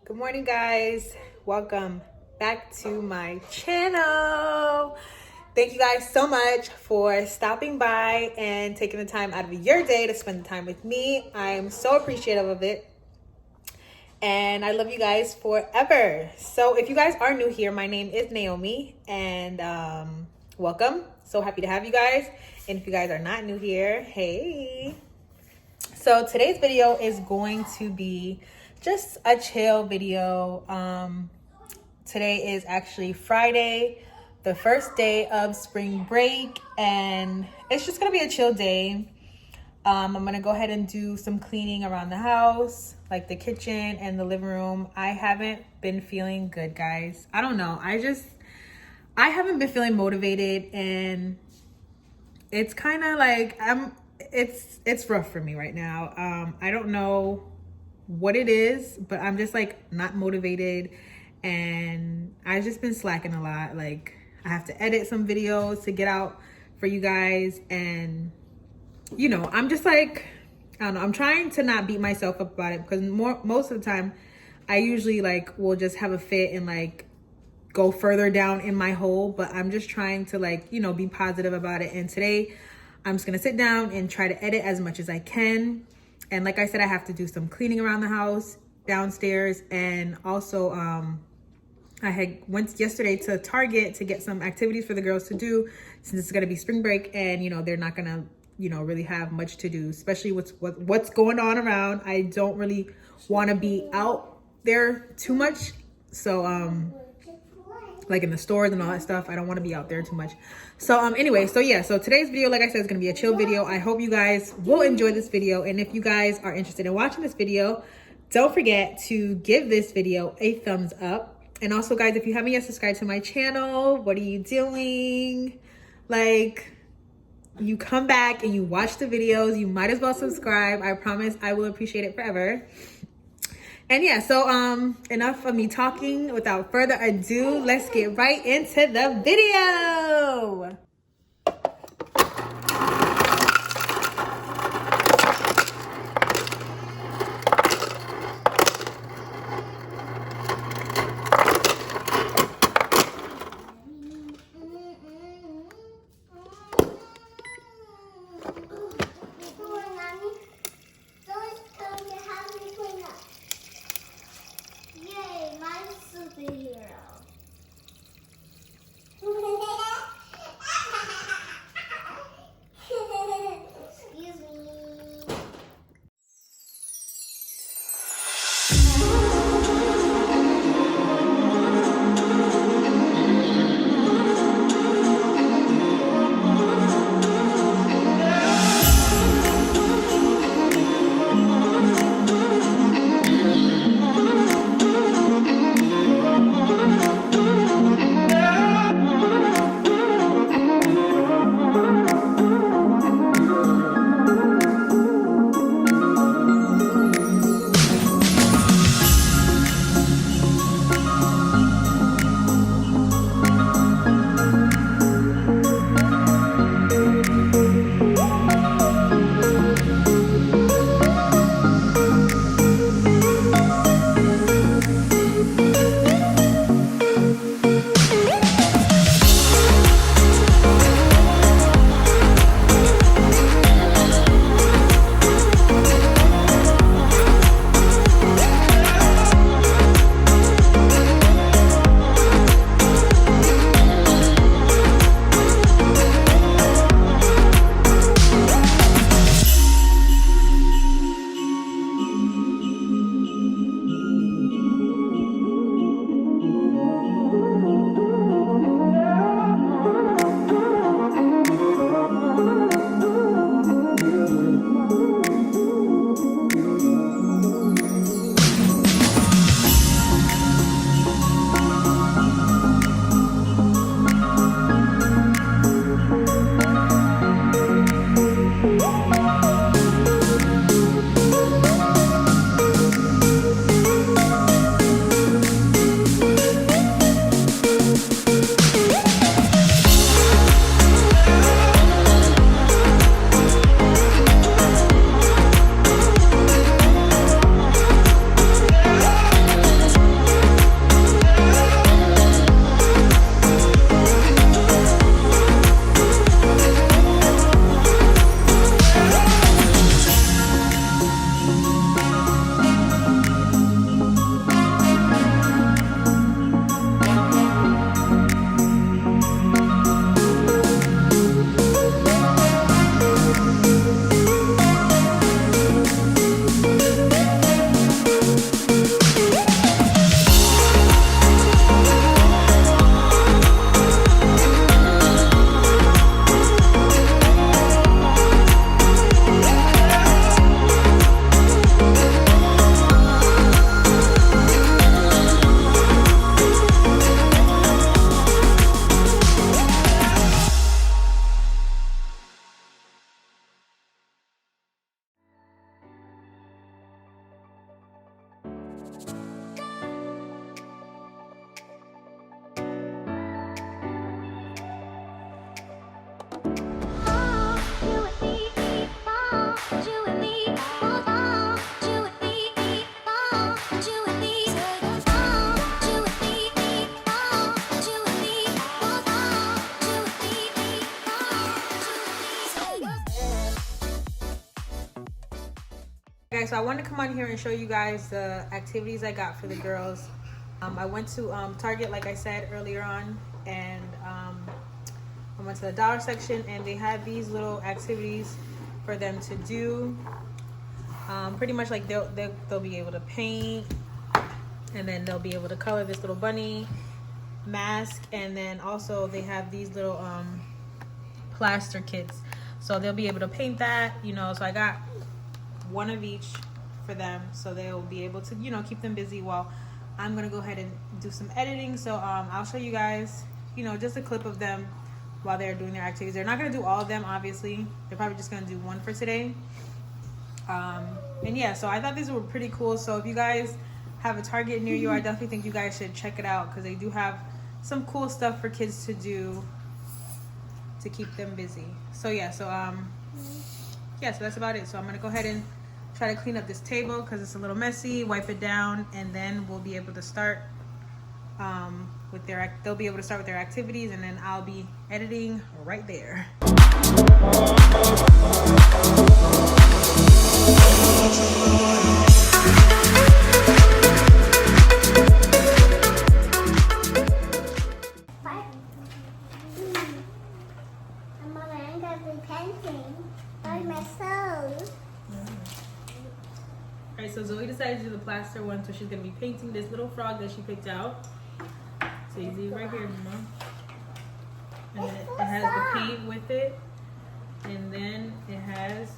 Good morning, guys. Welcome back to my channel. Thank you guys so much for stopping by and taking the time out of your day to spend the time with me. I'm so appreciative of it. And I love you guys forever. So if you guys are new here, my name is Naomi and welcome. So happy to have you guys. And if you guys are not new here, hey. So today's video is going to be just a chill video. Today is actually Friday, the first day of spring break, and it's just gonna be a chill day. I'm gonna go ahead and do some cleaning around the house, like the kitchen and the living room. I haven't been feeling good, guys. I don't know. I haven't been feeling motivated, and it's kind of like it's rough for me right now. I don't know what it is, but I'm just like not motivated, and I've just been slacking a lot. Like I have to edit some videos to get out for you guys, and I'm just like, I don't know, I'm trying to not beat myself up about it, because most of the time I usually like will just have a fit and like go further down in my hole. But I'm just trying to like, be positive about it. And today I'm just gonna sit down and try to edit as much as I can. And like I said, I have to do some cleaning around the house, downstairs, and also I went yesterday to Target to get some activities for the girls to do, since it's gonna be spring break, and they're not gonna really have much to do, especially what's going on around. I don't really want to be out there too much, so like in the stores and all that stuff, I don't want to be out there too much. So anyway, so yeah, so today's video, like I said, is gonna be a chill video. I hope you guys will enjoy this video, and if you guys are interested in watching this video, don't forget to give this video a thumbs up. And also, guys, if you haven't yet subscribed to my channel, what are you doing? Like, you come back and you watch the videos, you might as well subscribe. I promise I will appreciate it forever. And yeah, so enough of me talking. Without further ado, let's get right into the video. guys, so I wanted to come on here and show you guys the activities I got for the girls. I went to Target, like I said earlier on, and I went to the dollar section, and they had these little activities for them to do. Pretty much like they'll be able to paint, and then they'll be able to color this little bunny mask, and then also they have these little plaster kits, so they'll be able to paint that, you know. So I got one of each for them, so they'll be able to, you know, keep them busy while I'm gonna go ahead and do some editing. So I'll show you guys, you know, just a clip of them while they're doing their activities. They're not gonna do all of them, obviously. They're probably just gonna do one for today. And yeah, so I thought these were pretty cool. So if you guys have a Target near you, I definitely think you guys should check it out, because they do have some cool stuff for kids to do to keep them busy. So yeah, so yeah, so that's about it. So I'm gonna go ahead and try to clean up this table because it's a little messy, wipe it down, and then we'll be able to start with they'll be able to start with their activities, and then I'll be editing right there. Alright, so Zoe decided to do the plaster one, so she's gonna be painting this little frog that she picked out. So you see right here, Mama. And then it has the paint with it, and then it has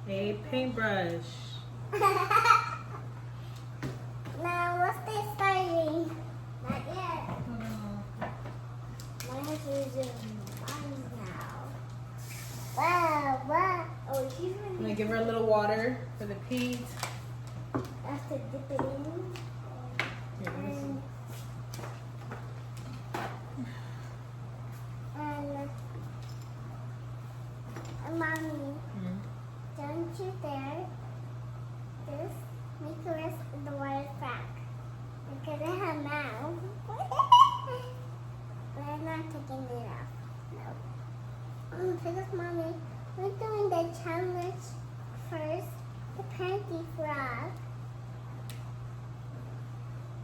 a paintbrush. Now what's this starting? Not yet. Mine has to do mine now. Wow, wow. Oh, she's I'm gonna give her a little water for the paint. Have to dip it in. And Mommy, don't you dare just make the rest of the water crack, because I have mouth. But I'm not taking it off. No. Because Mommy, we're doing the challenge first, the panty frog.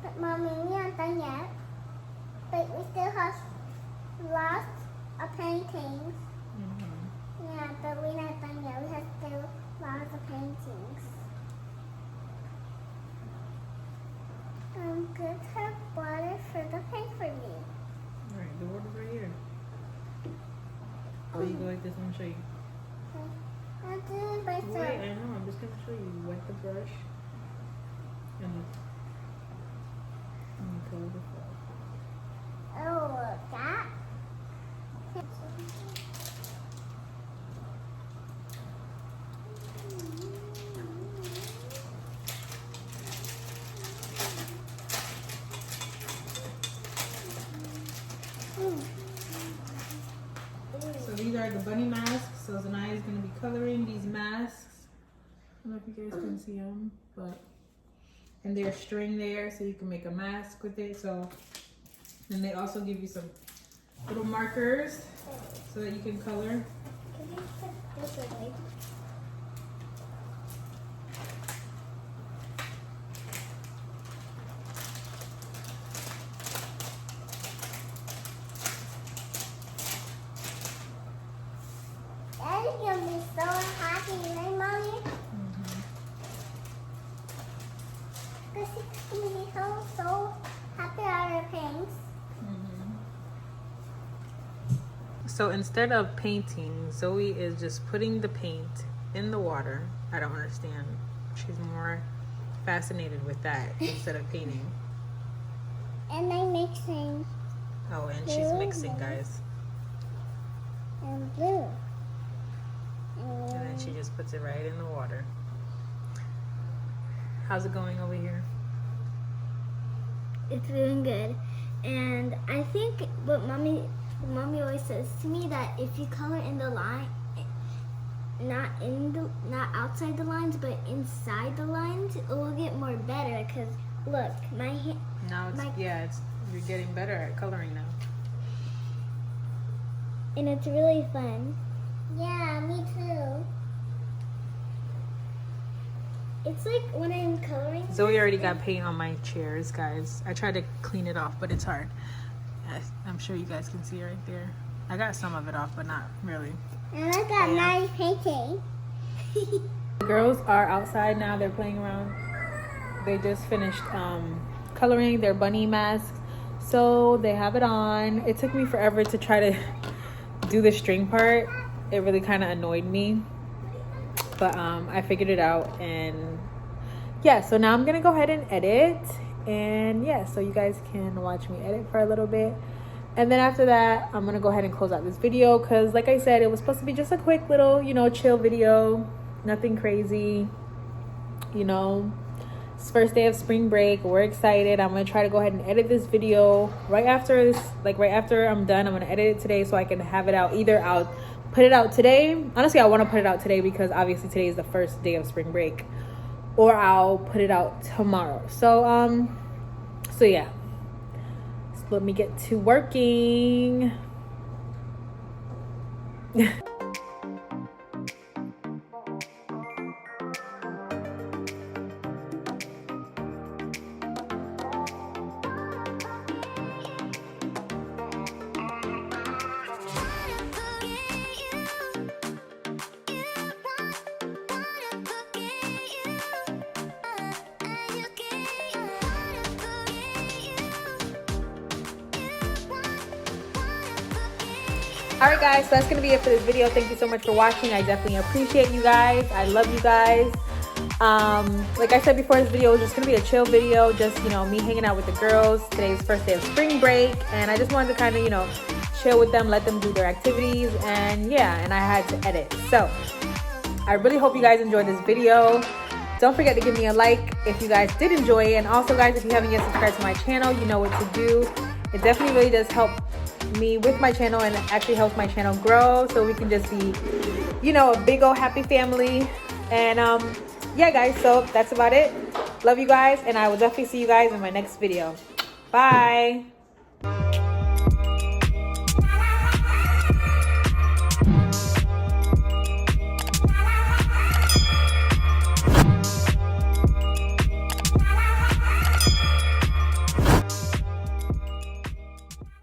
But Mommy, we aren't done yet. But we still have lots of paintings. Yeah, but we're not done yet. We have still lots of paintings. Good have water for the paint for me. Alright, the water's right here. So you go like this, I'm gonna show you. Okay. I'll do it myself. Wait, I know, I'm just gonna show you. Wet the brush. And color the frog. Oh, that? So these are the bunny masks. So Zanaya is going to be coloring these masks. I don't know if you guys can see them, but and there's string there, so you can make a mask with it. So, and they also give you some little markers so that you can color. Can you put this away? Daddy's gonna be so happy, right, Mommy? Because he's gonna be so happy at our paints. So instead of painting, Zoe is just putting the paint in the water. I don't understand. She's more fascinated with that instead of painting. And I'm mixing. Oh, and she's mixing, guys. And blue. And then she just puts it right in the water. How's it going over here? It's doing good. And I think what Mommy always says to me, that if you color in the line, not outside the lines, but inside the lines, it will get more better. Because look, my hand. Now it's you're getting better at coloring now. And it's really fun. Yeah, me too. It's like when I'm coloring. Zoe already got paint on my chairs, guys. I tried to clean it off, but it's hard. I'm sure you guys can see right there. I got some of it off, but not really. And I got nice painting. The girls are outside now. They're playing around. They just finished coloring their bunny masks. So they have it on. It took me forever to try to do the string part. It really kind of annoyed me. But I figured it out. And yeah, so now I'm going to go ahead and edit. And yeah, so you guys can watch me edit for a little bit. And then after that, I'm going to go ahead and close out this video. Because like I said, it was supposed to be just a quick little, you know, chill video. Nothing crazy. You know, it's first day of spring break. We're excited. I'm going to try to go ahead and edit this video right after this. Like right after I'm done, I'm going to edit it today so I can have it out. Either I'll put it out today. Honestly, I want to put it out today because obviously today is the first day of spring break. Or I'll put it out tomorrow. So yeah. Let me get to working. Alright guys, so that's going to be it for this video. Thank you so much for watching. I definitely appreciate you guys. I love you guys. Like I said before, this video was just going to be a chill video. Just, you know, me hanging out with the girls. Today's first day of spring break. And I just wanted to kind of, you know, chill with them. Let them do their activities. And yeah, and I had to edit. So, I really hope you guys enjoyed this video. Don't forget to give me a like if you guys did enjoy it. And also guys, if you haven't yet subscribed to my channel, you know what to do. It definitely really does help me with my channel and it actually helps my channel grow so we can just be, you know, a big old happy family. And yeah guys, so that's about it. Love you guys, and I will definitely see you guys in my next video. Bye.